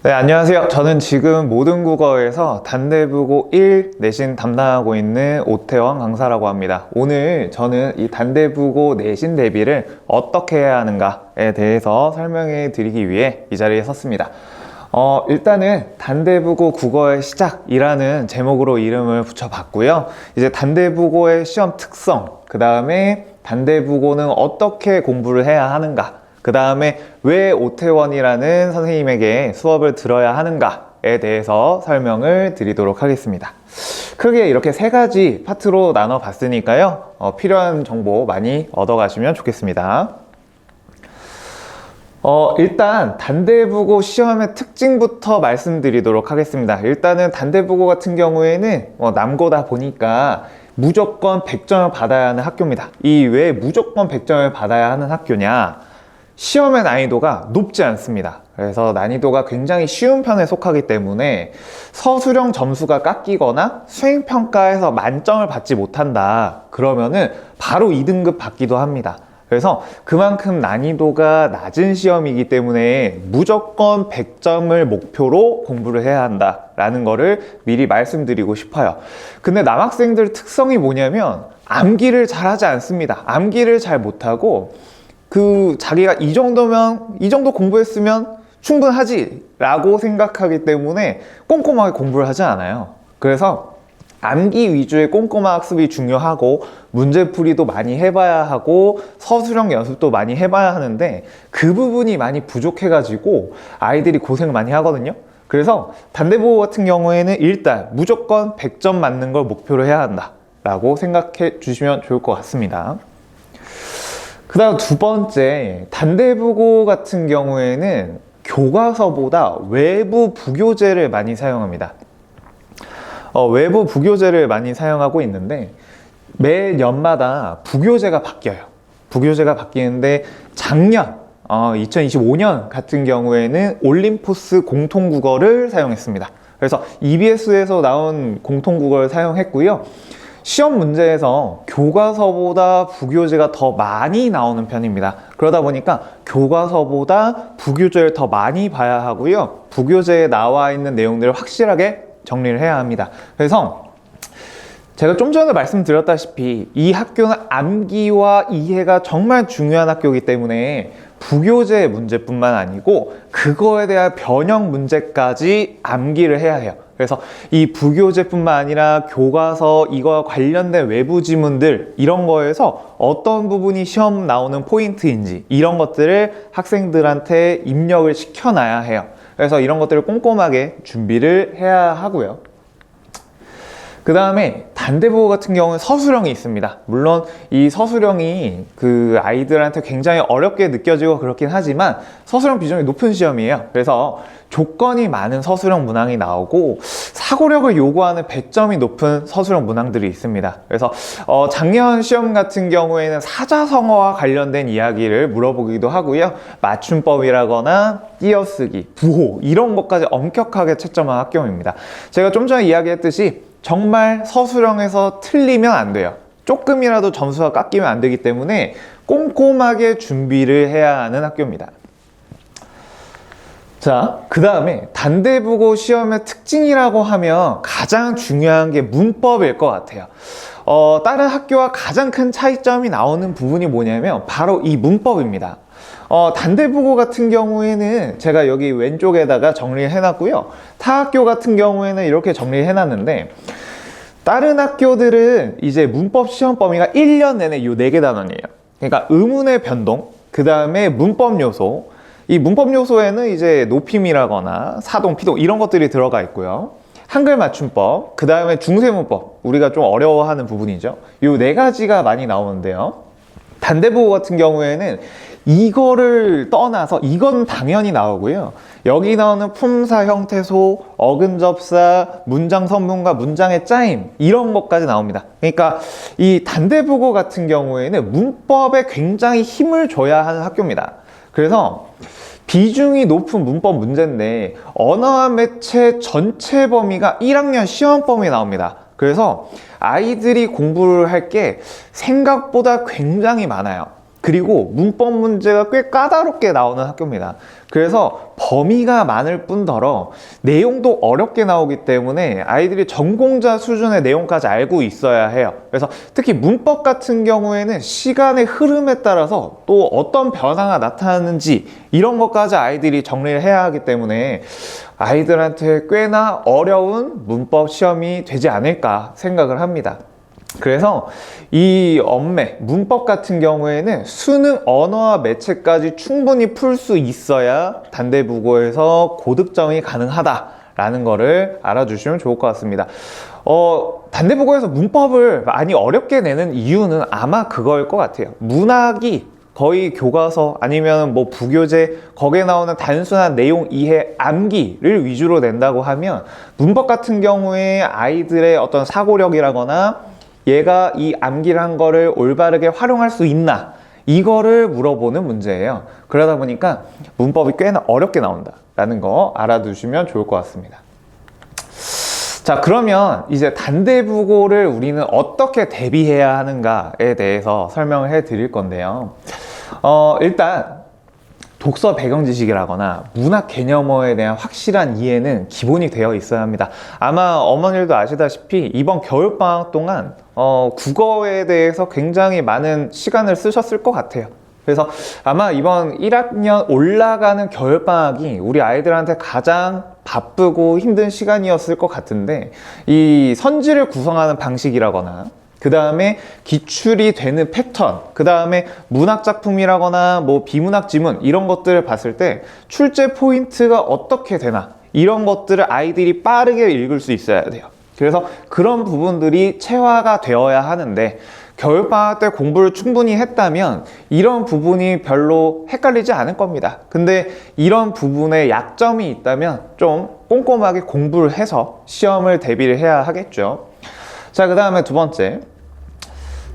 네, 안녕하세요. 저는 지금 모든국어에서 단대부고 1 내신 담당하고 있는 오태원 강사라고 합니다. 오늘 저는 이 단대부고 내신 대비를 어떻게 해야 하는가에 대해서 설명해 드리기 위해 이 자리에 섰습니다. 일단은 단대부고 국어의 시작이라는 제목으로 이름을 붙여봤고요. 이제 단대부고의 시험 특성, 그 다음에 단대부고는 어떻게 공부를 해야 하는가, 그 다음에 왜 오태원이라는 선생님에게 수업을 들어야 하는가에 대해서 설명을 드리도록 하겠습니다. 크게 이렇게 세 가지 파트로 나눠 봤으니까요. 필요한 정보 많이 얻어가시면 좋겠습니다. 일단 단대부고 시험의 특징부터 말씀드리도록 하겠습니다. 일단은 단대부고 같은 경우에는 남고다 보니까 무조건 100점을 받아야 하는 학교입니다. 이 왜 무조건 100점을 받아야 하는 학교냐? 시험의 난이도가 높지 않습니다. 그래서 난이도가 굉장히 쉬운 편에 속하기 때문에 서술형 점수가 깎이거나 수행평가에서 만점을 받지 못한다 그러면은 바로 2등급 받기도 합니다. 그래서 그만큼 난이도가 낮은 시험이기 때문에 무조건 100점을 목표로 공부를 해야 한다라는 거를 미리 말씀드리고 싶어요. 근데 남학생들 특성이 뭐냐면 암기를 잘하지 않습니다. 암기를 잘 못하고 자기가 이 정도 공부했으면 충분하지 라고 생각하기 때문에 꼼꼼하게 공부를 하지 않아요. 그래서 암기 위주의 꼼꼼한 학습이 중요하고 문제풀이도 많이 해봐야 하고 서술형 연습도 많이 해봐야 하는데 그 부분이 많이 부족해가지고 아이들이 고생을 많이 하거든요. 그래서 단대부고 같은 경우에는 일단 무조건 100점 맞는 걸 목표로 해야 한다 라고 생각해 주시면 좋을 것 같습니다. 그 다음 두 번째, 단대부고 같은 경우에는 교과서보다 외부 부교재를 많이 사용합니다. 외부 부교재를 많이 사용하고 있는데 매년마다 부교재가 바뀌어요. 부교재가 바뀌는데 작년 2025년 같은 경우에는 올림포스 공통국어를 사용했습니다. 그래서 EBS에서 나온 공통국어를 사용했고요. 시험 문제에서 교과서보다 부교재가 더 많이 나오는 편입니다. 그러다 보니까 교과서보다 부교재를 더 많이 봐야 하고요. 부교재에 나와 있는 내용들을 확실하게 정리를 해야 합니다. 그래서 제가 좀 전에 말씀드렸다시피 이 학교는 암기와 이해가 정말 중요한 학교이기 때문에 부교재 문제뿐만 아니고 그거에 대한 변형 문제까지 암기를 해야 해요. 그래서 이 부교재뿐만 아니라 교과서 이거와 관련된 외부 지문들 이런 거에서 어떤 부분이 시험 나오는 포인트인지 이런 것들을 학생들한테 입력을 시켜놔야 해요. 그래서 이런 것들을 꼼꼼하게 준비를 해야 하고요. 그 다음에 단대부고 같은 경우는 서술형이 있습니다. 물론 이 서술형이 아이들한테 굉장히 어렵게 느껴지고 그렇긴 하지만 서술형 비중이 높은 시험이에요. 그래서 조건이 많은 서술형 문항이 나오고 사고력을 요구하는 배점이 높은 서술형 문항들이 있습니다. 그래서 작년 시험 같은 경우에는 사자성어와 관련된 이야기를 물어보기도 하고요. 맞춤법이라거나 띄어쓰기, 부호 이런 것까지 엄격하게 채점한 학교입니다. 제가 좀 전에 이야기했듯이 정말 서술형에서 틀리면 안 돼요. 조금이라도 점수가 깎이면 안 되기 때문에 꼼꼼하게 준비를 해야 하는 학교입니다. 자, 그 다음에 단대부고 시험의 특징이라고 하면 가장 중요한 게 문법일 것 같아요. 다른 학교와 가장 큰 차이점이 나오는 부분이 뭐냐면 바로 이 문법입니다. 단대부고 같은 경우에는 제가 여기 왼쪽에다가 정리를 해놨고요. 타 학교 같은 경우에는 이렇게 정리를 해놨는데 다른 학교들은 이제 문법 시험 범위가 1년 내내 이 4개 단원이에요. 그러니까 의문의 변동, 그 다음에 문법 요소, 이 문법 요소에는 이제 높임이라거나 사동, 피동 이런 것들이 들어가 있고요. 한글 맞춤법, 그 다음에 중세문법, 우리가 좀 어려워하는 부분이죠. 이 4가지가 많이 나오는데요. 단대부고 같은 경우에는 이거를 떠나서 이건 당연히 나오고요. 여기 나오는 품사, 형태소, 어근접사, 문장 선문과 문장의 짜임 이런 것까지 나옵니다. 그러니까 이 단대부고 같은 경우에는 문법에 굉장히 힘을 줘야 하는 학교입니다. 그래서 비중이 높은 문법 문제인데 언어와 매체 전체 범위가 1학년 시험 범위에 나옵니다. 그래서 아이들이 공부를 할 게 생각보다 굉장히 많아요. 그리고 문법 문제가 꽤 까다롭게 나오는 학교입니다. 그래서 범위가 많을 뿐더러 내용도 어렵게 나오기 때문에 아이들이 전공자 수준의 내용까지 알고 있어야 해요. 그래서 특히 문법 같은 경우에는 시간의 흐름에 따라서 또 어떤 변화가 나타나는지 이런 것까지 아이들이 정리를 해야 하기 때문에 아이들한테 꽤나 어려운 문법 시험이 되지 않을까 생각을 합니다. 그래서 이 언매, 문법 같은 경우에는 수능 언어와 매체까지 충분히 풀 수 있어야 단대부고에서 고득점이 가능하다라는 거를 알아주시면 좋을 것 같습니다. 단대부고에서 문법을 많이 어렵게 내는 이유는 아마 그거일 것 같아요. 문학이 거의 교과서 아니면 뭐 부교재 거기에 나오는 단순한 내용 이해 암기를 위주로 낸다고 하면 문법 같은 경우에 아이들의 어떤 사고력이라거나 얘가 이 암기를 한 거를 올바르게 활용할 수 있나 이거를 물어보는 문제예요. 그러다 보니까 문법이 꽤나 어렵게 나온다라는 거 알아두시면 좋을 것 같습니다. 자, 그러면 이제 단대부고를 우리는 어떻게 대비해야 하는가에 대해서 설명을 해 드릴 건데요. 일단 독서 배경 지식이라거나 문학 개념어에 대한 확실한 이해는 기본이 되어 있어야 합니다. 아마 어머니들도 아시다시피 이번 겨울방학 동안 국어에 대해서 굉장히 많은 시간을 쓰셨을 것 같아요. 그래서 아마 이번 1학년 올라가는 겨울방학이 우리 아이들한테 가장 바쁘고 힘든 시간이었을 것 같은데 이 선지를 구성하는 방식이라거나 그 다음에 기출이 되는 패턴, 그 다음에 문학작품이라거나 뭐 비문학 지문 이런 것들을 봤을 때 출제 포인트가 어떻게 되나 이런 것들을 아이들이 빠르게 읽을 수 있어야 돼요. 그래서 그런 부분들이 체화가 되어야 하는데 겨울방학 때 공부를 충분히 했다면 이런 부분이 별로 헷갈리지 않을 겁니다. 근데 이런 부분에 약점이 있다면 좀 꼼꼼하게 공부를 해서 시험을 대비를 해야 하겠죠. 자, 그 다음에 두 번째,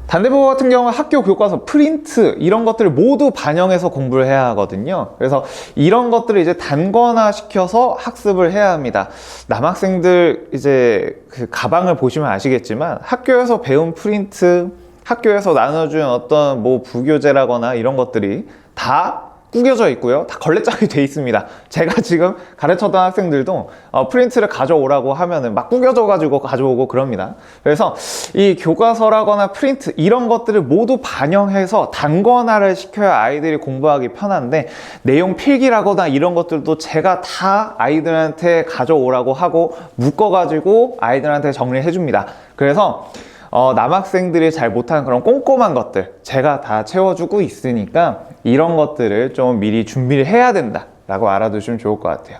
단대부고 같은 경우는 학교 교과서 프린트 이런 것들을 모두 반영해서 공부를 해야 하거든요. 그래서 이런 것들을 이제 단권화 시켜서 학습을 해야 합니다. 남학생들 이제 그 가방을 보시면 아시겠지만 학교에서 배운 프린트, 학교에서 나눠준 어떤 뭐 부교재라거나 이런 것들이 다 구겨져 있고요. 다 걸레짝이 돼 있습니다. 제가 지금 가르쳤던 학생들도 프린트를 가져오라고 하면은 막 구겨져 가지고 가져오고 그럽니다. 그래서 이 교과서라거나 프린트 이런 것들을 모두 반영해서 단권화를 시켜야 아이들이 공부하기 편한데 내용 필기라거나 이런 것들도 제가 다 아이들한테 가져오라고 하고 묶어 가지고 아이들한테 정리해 줍니다. 그래서 남학생들이 잘 못하는 그런 꼼꼼한 것들 제가 다 채워주고 있으니까 이런 것들을 좀 미리 준비를 해야 된다 라고 알아두시면 좋을 것 같아요.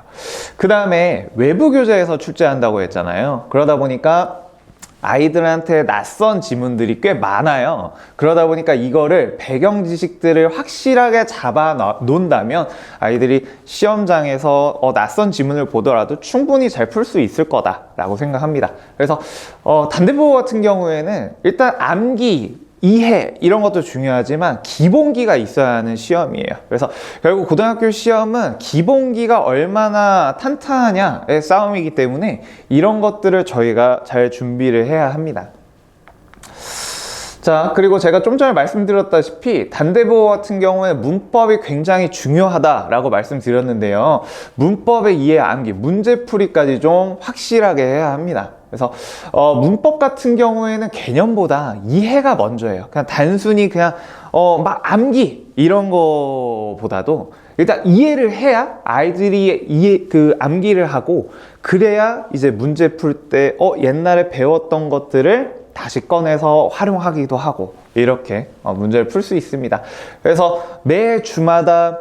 그 다음에 외부 교재에서 출제한다고 했잖아요. 그러다 보니까 아이들한테 낯선 지문들이 꽤 많아요. 그러다 보니까 이거를 배경 지식들을 확실하게 잡아 놓는다면 아이들이 시험장에서 낯선 지문을 보더라도 충분히 잘 풀 수 있을 거다라고 생각합니다. 그래서 단대부고 같은 경우에는 일단 암기, 이해 이런 것도 중요하지만 기본기가 있어야 하는 시험이에요. 그래서 결국 고등학교 시험은 기본기가 얼마나 탄탄하냐의 싸움이기 때문에 이런 것들을 저희가 잘 준비를 해야 합니다. 자, 그리고 제가 좀 전에 말씀드렸다시피 단대부고 같은 경우에 문법이 굉장히 중요하다라고 말씀드렸는데요. 문법의 이해, 암기, 문제풀이까지 좀 확실하게 해야 합니다. 그래서 문법 같은 경우에는 개념보다 이해가 먼저예요. 그냥 단순히 그냥 막 암기 이런 거보다도 일단 이해를 해야 아이들이 암기를 하고 그래야 이제 문제 풀 때 옛날에 배웠던 것들을 다시 꺼내서 활용하기도 하고 이렇게 문제를 풀 수 있습니다. 그래서 매 주마다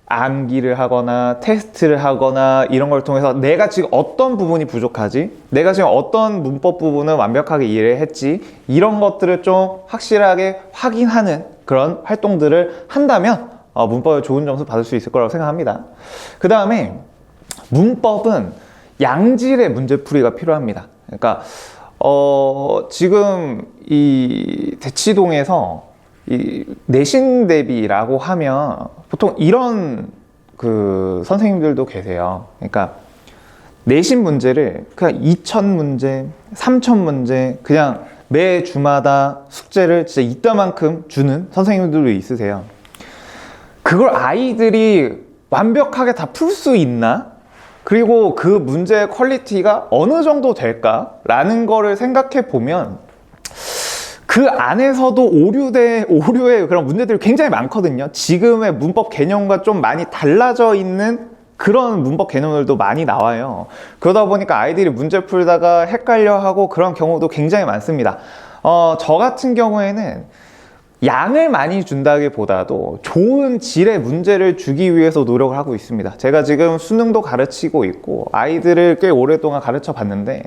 암기를 하거나 테스트를 하거나 이런 걸 통해서 내가 지금 어떤 부분이 부족하지? 내가 지금 어떤 문법 부분을 완벽하게 이해를 했지? 이런 것들을 좀 확실하게 확인하는 그런 활동들을 한다면 문법에 좋은 점수 받을 수 있을 거라고 생각합니다. 그 다음에 문법은 양질의 문제풀이가 필요합니다. 그러니까 지금 이 대치동에서 이 내신 대비라고 하면 보통 이런 선생님들도 계세요. 그러니까 내신 문제를 그냥 2000문제, 3000문제 그냥 매 주마다 숙제를 진짜 이따만큼 주는 선생님들도 있으세요. 그걸 아이들이 완벽하게 다 풀 수 있나? 그리고 그 문제의 퀄리티가 어느 정도 될까? 라는 거를 생각해 보면 그 안에서도 오류의 그런 문제들이 굉장히 많거든요. 지금의 문법 개념과 좀 많이 달라져 있는 그런 문법 개념들도 많이 나와요. 그러다 보니까 아이들이 문제 풀다가 헷갈려 하고 그런 경우도 굉장히 많습니다. 저 같은 경우에는 양을 많이 준다기보다도 좋은 질의 문제를 주기 위해서 노력을 하고 있습니다. 제가 지금 수능도 가르치고 있고 아이들을 꽤 오랫동안 가르쳐 봤는데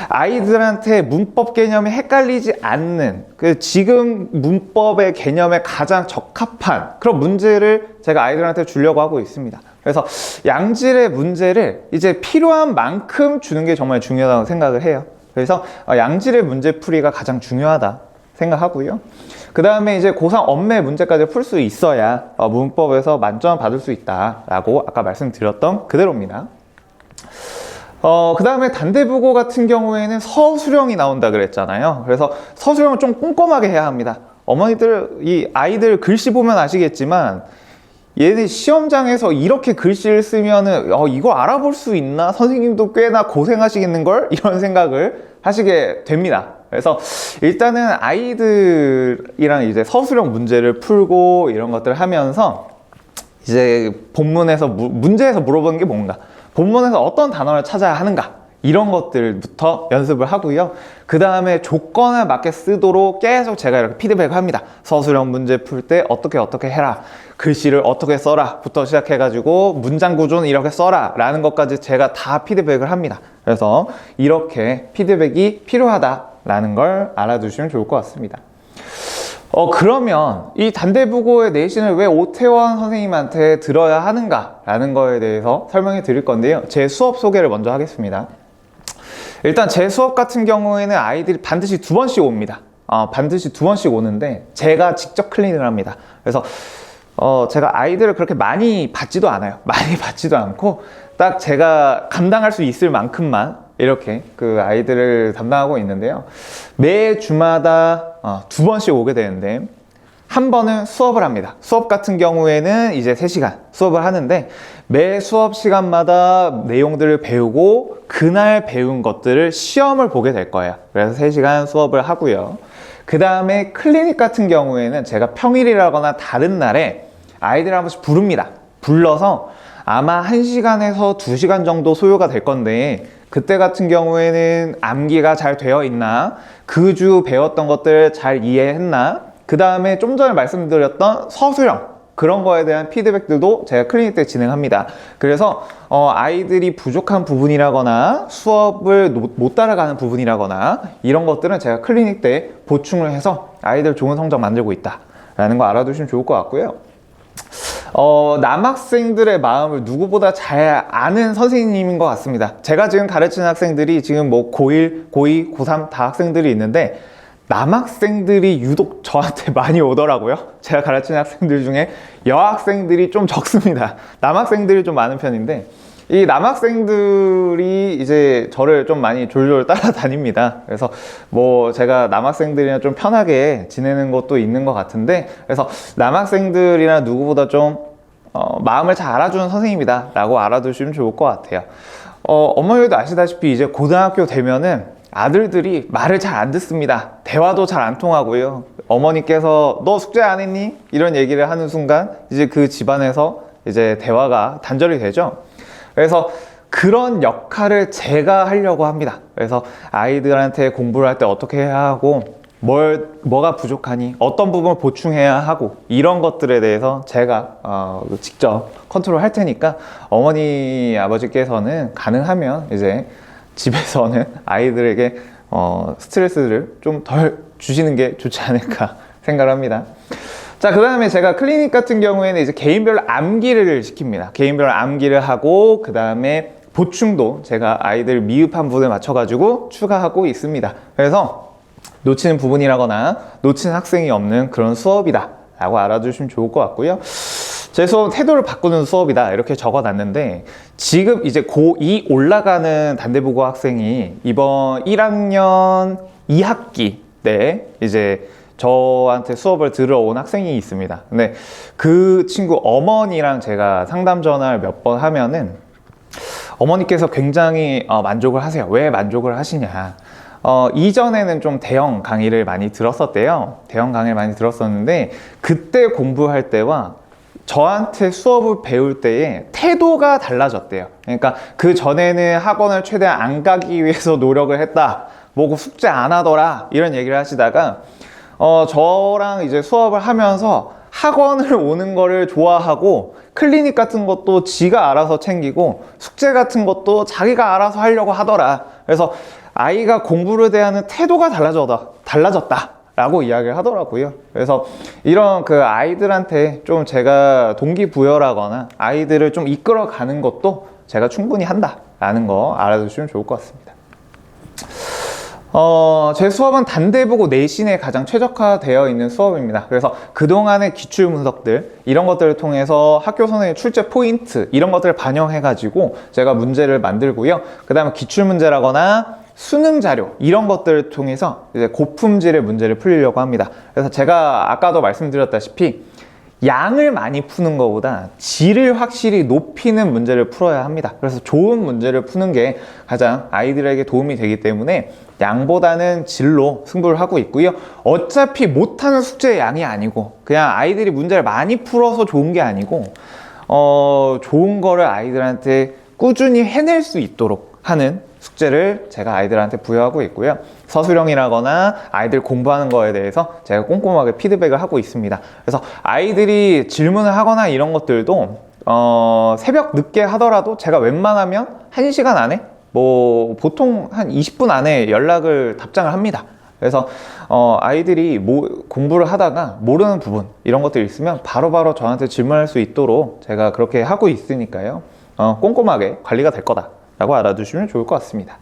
아이들한테 문법 개념이 헷갈리지 않는 지금 문법의 개념에 가장 적합한 그런 문제를 제가 아이들한테 주려고 하고 있습니다. 그래서 양질의 문제를 이제 필요한 만큼 주는 게 정말 중요하다고 생각을 해요. 그래서 양질의 문제풀이가 가장 중요하다 생각하고요. 그 다음에 이제 고3 엄매 문제까지 풀 수 있어야 문법에서 만점 받을 수 있다라고 아까 말씀드렸던 그대로입니다. 그 다음에 단대국어 같은 경우에는 서술형이 나온다 그랬잖아요. 그래서 서술형을 좀 꼼꼼하게 해야 합니다. 어머니들, 이 아이들 글씨 보면 아시겠지만 얘네 시험장에서 이렇게 글씨를 쓰면은 이거 알아볼 수 있나? 선생님도 꽤나 고생하시겠는걸? 이런 생각을 하시게 됩니다. 그래서 일단은 아이들이랑 이제 서술형 문제를 풀고 이런 것들을 하면서 이제 본문에서 문제에서 물어보는 게 뭔가, 본문에서 어떤 단어를 찾아야 하는가, 이런 것들부터 연습을 하고요. 그 다음에 조건에 맞게 쓰도록 계속 제가 이렇게 피드백을 합니다. 서술형 문제 풀 때 어떻게 해라, 글씨를 어떻게 써라 부터 시작해가지고 문장 구조는 이렇게 써라 라는 것까지 제가 다 피드백을 합니다. 그래서 이렇게 피드백이 필요하다라는 걸 알아두시면 좋을 것 같습니다. 그러면 이 단대국어의 내신을 왜 오태원 선생님한테 들어야 하는가 라는 거에 대해서 설명해 드릴 건데요. 제 수업 소개를 먼저 하겠습니다. 일단 제 수업 같은 경우에는 아이들이 반드시 2번씩 옵니다. 반드시 2번씩 오는데 제가 직접 클린을 합니다. 그래서 제가 아이들을 그렇게 많이 받지도 않아요. 많이 받지도 않고 딱 제가 감당할 수 있을 만큼만 이렇게 그 아이들을 담당하고 있는데요. 매 주마다 2번씩 오게 되는데 한 번은 수업을 합니다. 수업 같은 경우에는 이제 3시간 수업을 하는데 매 수업 시간마다 내용들을 배우고 그날 배운 것들을 시험을 보게 될 거예요. 그래서 3시간 수업을 하고요. 그 다음에 클리닉 같은 경우에는 제가 평일이라거나 다른 날에 아이들을 한 번씩 부릅니다. 불러서 아마 1시간에서 2시간 정도 소요가 될 건데 그때 같은 경우에는 암기가 잘 되어 있나, 그 주 배웠던 것들 잘 이해했나, 그 다음에 좀 전에 말씀드렸던 서술형 그런 거에 대한 피드백들도 제가 클리닉 때 진행합니다. 그래서 아이들이 부족한 부분이라거나 수업을 못 따라가는 부분이라거나 이런 것들은 제가 클리닉 때 보충을 해서 아이들 좋은 성적 만들고 있다 라는 거 알아두시면 좋을 것 같고요. 남학생들의 마음을 누구보다 잘 아는 선생님인 것 같습니다. 제가 지금 가르치는 학생들이 지금 뭐 고1, 고2, 고3 다 학생들이 있는데 남학생들이 유독 저한테 많이 오더라고요. 제가 가르치는 학생들 중에 여학생들이 좀 적습니다. 남학생들이 좀 많은 편인데 이 남학생들이 이제 저를 좀 많이 졸졸 따라다닙니다. 그래서 뭐 제가 남학생들이랑 좀 편하게 지내는 것도 있는 것 같은데, 그래서 남학생들이나 누구보다 좀 마음을 잘 알아주는 선생님이다 라고 알아두시면 좋을 것 같아요. 어머니도 아시다시피 이제 고등학교 되면은 아들들이 말을 잘 안 듣습니다. 대화도 잘 안 통하고요. 어머니께서 너 숙제 안 했니? 이런 얘기를 하는 순간 이제 그 집안에서 이제 대화가 단절이 되죠. 그래서 그런 역할을 제가 하려고 합니다. 그래서 아이들한테 공부를 할 때 어떻게 해야 하고 뭐가 부족하니, 어떤 부분을 보충해야 하고, 이런 것들에 대해서 제가 직접 컨트롤 할 테니까 어머니 아버지께서는 가능하면 이제 집에서는 아이들에게 스트레스를 좀 덜 주시는 게 좋지 않을까 생각을 합니다. 자, 그 다음에 제가 클리닉 같은 경우에는 이제 개인별로 암기를 시킵니다. 개인별로 암기를 하고, 그 다음에 보충도 제가 아이들 미흡한 부분에 맞춰가지고 추가하고 있습니다. 그래서 놓치는 부분이라거나 놓치는 학생이 없는 그런 수업이다 라고 알아두시면 좋을 것 같고요. 제 수업 태도를 바꾸는 수업이다 이렇게 적어놨는데, 지금 이제 고2 올라가는 단대국어 학생이 이번 1학년 2학기 때 이제 저한테 수업을 들으러 온 학생이 있습니다. 근데 그 친구 어머니랑 제가 상담 전화를 몇 번 하면은 어머니께서 굉장히 만족을 하세요. 왜 만족을 하시냐? 이전에는 좀 대형 강의를 많이 들었었대요. 대형 강의를 많이 들었었는데 그때 공부할 때와 저한테 수업을 배울 때의 태도가 달라졌대요. 그러니까 그 전에는 학원을 최대한 안 가기 위해서 노력을 했다. 뭐 숙제 안 하더라. 이런 얘기를 하시다가 저랑 이제 수업을 하면서 학원을 오는 거를 좋아하고 클리닉 같은 것도 지가 알아서 챙기고 숙제 같은 것도 자기가 알아서 하려고 하더라. 그래서 아이가 공부를 대하는 태도가 달라졌다 라고 이야기를 하더라고요. 그래서 이런 그 아이들한테 좀 제가 동기부여라거나 아이들을 좀 이끌어가는 것도 제가 충분히 한다라는 거 알아두시면 좋을 것 같습니다. 제 수업은 단대부고 내신에 가장 최적화되어 있는 수업입니다. 그래서 그동안의 기출 분석들 이런 것들을 통해서 학교 선생님 출제 포인트 이런 것들을 반영해 가지고 제가 문제를 만들고요. 그 다음에 기출 문제라거나 수능 자료 이런 것들을 통해서 이제 고품질의 문제를 풀려고 합니다. 그래서 제가 아까도 말씀드렸다시피 양을 많이 푸는 것보다 질을 확실히 높이는 문제를 풀어야 합니다. 그래서 좋은 문제를 푸는 게 가장 아이들에게 도움이 되기 때문에 양보다는 질로 승부를 하고 있고요. 어차피 못하는 숙제의 양이 아니고 그냥 아이들이 문제를 많이 풀어서 좋은 게 아니고 좋은 거를 아이들한테 꾸준히 해낼 수 있도록 하는 숙제를 제가 아이들한테 부여하고 있고요. 서술형이라거나 아이들 공부하는 거에 대해서 제가 꼼꼼하게 피드백을 하고 있습니다. 그래서 아이들이 질문을 하거나 이런 것들도 새벽 늦게 하더라도 제가 웬만하면 1시간 안에 뭐 보통 한 20분 안에 답장을 합니다. 그래서 아이들이 공부를 하다가 모르는 부분 이런 것들이 있으면 바로바로 저한테 질문할 수 있도록 제가 그렇게 하고 있으니까요. 꼼꼼하게 관리가 될 거다라고 알아두시면 좋을 것 같습니다.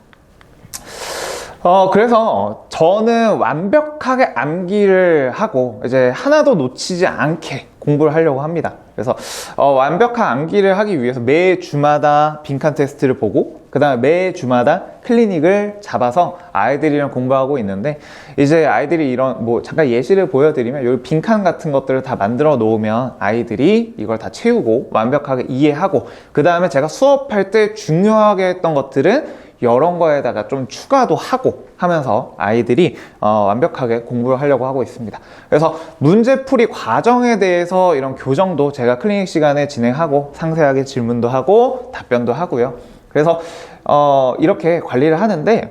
그래서 저는 완벽하게 암기를 하고 이제 하나도 놓치지 않게 공부를 하려고 합니다. 그래서 완벽한 암기를 하기 위해서 매 주마다 빈칸 테스트를 보고 그 다음에 매 주마다 클리닉을 잡아서 아이들이랑 공부하고 있는데 이제 아이들이 이런 잠깐 예시를 보여드리면 여기 빈칸 같은 것들을 다 만들어 놓으면 아이들이 이걸 다 채우고 완벽하게 이해하고 그 다음에 제가 수업할 때 중요하게 했던 것들은 이런 거에다가 좀 추가도 하고 하면서 아이들이 완벽하게 공부를 하려고 하고 있습니다. 그래서 문제풀이 과정에 대해서 이런 교정도 제가 클리닉 시간에 진행하고 상세하게 질문도 하고 답변도 하고요. 그래서 이렇게 관리를 하는데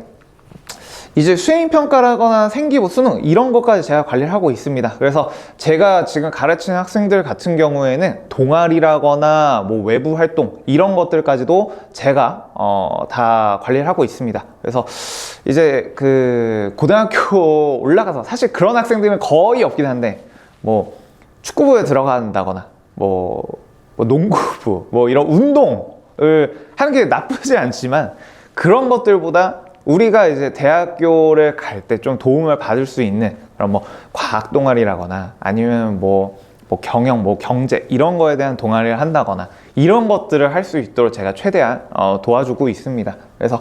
이제 수행평가라거나 생기부, 수능 이런 것까지 제가 관리를 하고 있습니다. 그래서 제가 지금 가르치는 학생들 같은 경우에는 동아리라거나 외부 활동 이런 것들까지도 제가 다 관리를 하고 있습니다. 그래서 이제 그 고등학교 올라가서 사실 그런 학생들은 거의 없긴 한데 축구부에 들어간다거나 농구부 이런 운동을 하는 게 나쁘지 않지만 그런 것들보다 우리가 이제 대학교를 갈 때 좀 도움을 받을 수 있는 그런 과학 동아리라거나 아니면 경영, 경제 이런 거에 대한 동아리를 한다거나 이런 것들을 할 수 있도록 제가 최대한 도와주고 있습니다. 그래서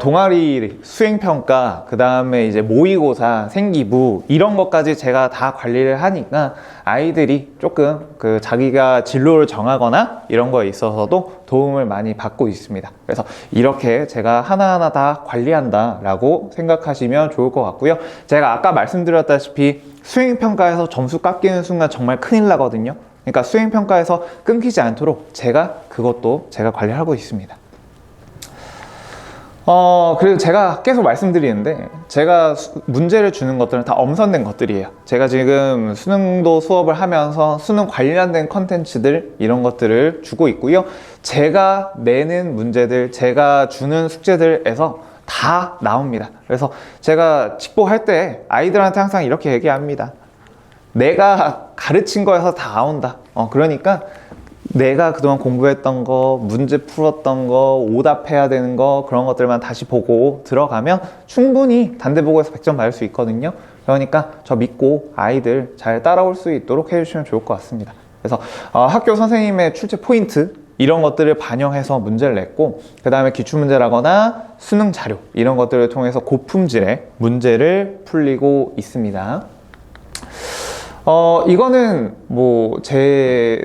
동아리, 수행평가, 그 다음에 이제 모의고사, 생기부 이런 것까지 제가 다 관리를 하니까 아이들이 조금 자기가 진로를 정하거나 이런 거에 있어서도 도움을 많이 받고 있습니다. 그래서 이렇게 제가 하나하나 다 관리한다 라고 생각하시면 좋을 것 같고요. 제가 아까 말씀드렸다시피 수행평가에서 점수 깎이는 순간 정말 큰일 나거든요. 그러니까 수행평가에서 끊기지 않도록 그것도 제가 관리를 하고 있습니다. 그리고 제가 계속 말씀드리는데 제가 문제를 주는 것들은 다 엄선된 것들이에요. 제가 지금 수능도 수업을 하면서 수능 관련된 컨텐츠들 이런 것들을 주고 있고요. 제가 내는 문제들, 제가 주는 숙제들에서 다 나옵니다. 그래서 제가 직보할 때 아이들한테 항상 이렇게 얘기합니다. 내가 가르친 거에서 다 나온다. 그러니까 내가 그동안 공부했던 거, 문제 풀었던 거, 오답해야 되는 거 그런 것들만 다시 보고 들어가면 충분히 단대보고에서 100점 받을 수 있거든요. 그러니까 저 믿고 아이들 잘 따라올 수 있도록 해주시면 좋을 것 같습니다. 그래서 학교 선생님의 출제 포인트 이런 것들을 반영해서 문제를 냈고, 그 다음에 기출문제라거나 수능 자료 이런 것들을 통해서 고품질의 문제를 풀리고 있습니다. 이거는 뭐 제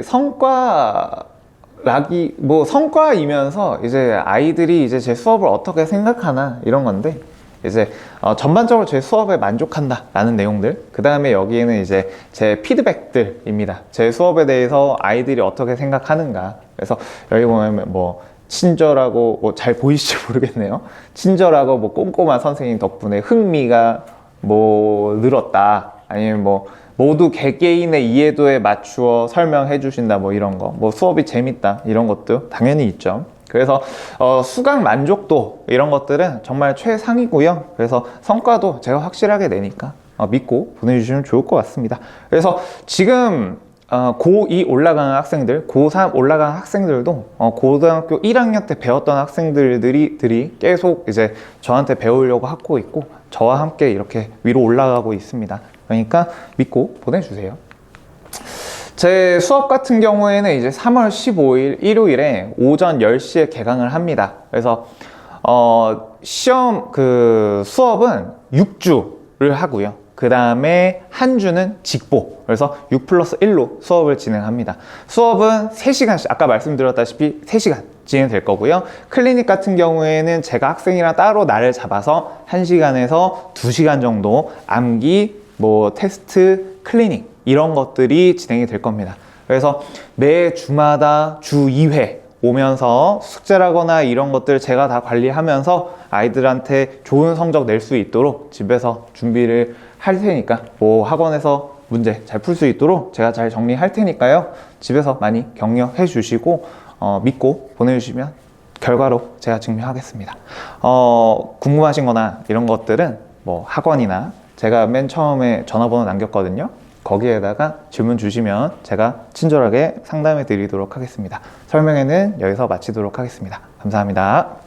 성과이면서 이제 아이들이 이제 제 수업을 어떻게 생각하나 이런 건데, 이제 전반적으로 제 수업에 만족한다 라는 내용들, 그 다음에 여기에는 이제 제 피드백들입니다. 제 수업에 대해서 아이들이 어떻게 생각하는가. 그래서 여기 보면 뭐 친절하고, 뭐 잘 보이실지 모르겠네요. 친절하고 뭐 꼼꼼한 선생님 덕분에 흥미가 뭐 늘었다, 아니면 뭐 모두 개개인의 이해도에 맞추어 설명해 주신다, 뭐 이런 거, 뭐 수업이 재밌다, 이런 것도 당연히 있죠. 그래서 수강 만족도 이런 것들은 정말 최상이고요. 그래서 성과도 제가 확실하게 내니까 믿고 보내주시면 좋을 것 같습니다. 그래서 지금 고2 올라가는 학생들, 고3 올라가는 학생들도 고등학교 1학년 때 배웠던 학생들이 계속 이제 저한테 배우려고 하고 있고, 저와 함께 이렇게 위로 올라가고 있습니다. 그러니까 믿고 보내주세요. 제 수업 같은 경우에는 이제 3월 15일 일요일에 오전 10시에 개강을 합니다. 그래서 시험 수업은 6주를 하고요. 그 다음에 한 주는 직보, 그래서 6+1로 수업을 진행합니다. 수업은 3시간씩, 아까 말씀드렸다시피 3시간 진행될 거고요. 클리닉 같은 경우에는 제가 학생이랑 따로 날을 잡아서 1시간에서 2시간 정도 암기, 뭐 테스트, 클리닉 이런 것들이 진행이 될 겁니다. 그래서 매 주마다 주 2회 오면서 숙제라거나 이런 것들 제가 다 관리하면서 아이들한테 좋은 성적 낼 수 있도록 집에서 준비를 할 테니까, 뭐 학원에서 문제 잘 풀 수 있도록 제가 잘 정리할 테니까요. 집에서 많이 격려해 주시고 믿고 보내주시면 결과로 제가 증명하겠습니다. 궁금하신 거나 이런 것들은 뭐 학원이나 제가 맨 처음에 전화번호 남겼거든요. 거기에다가 질문 주시면 제가 친절하게 상담해 드리도록 하겠습니다. 설명회는 여기서 마치도록 하겠습니다. 감사합니다.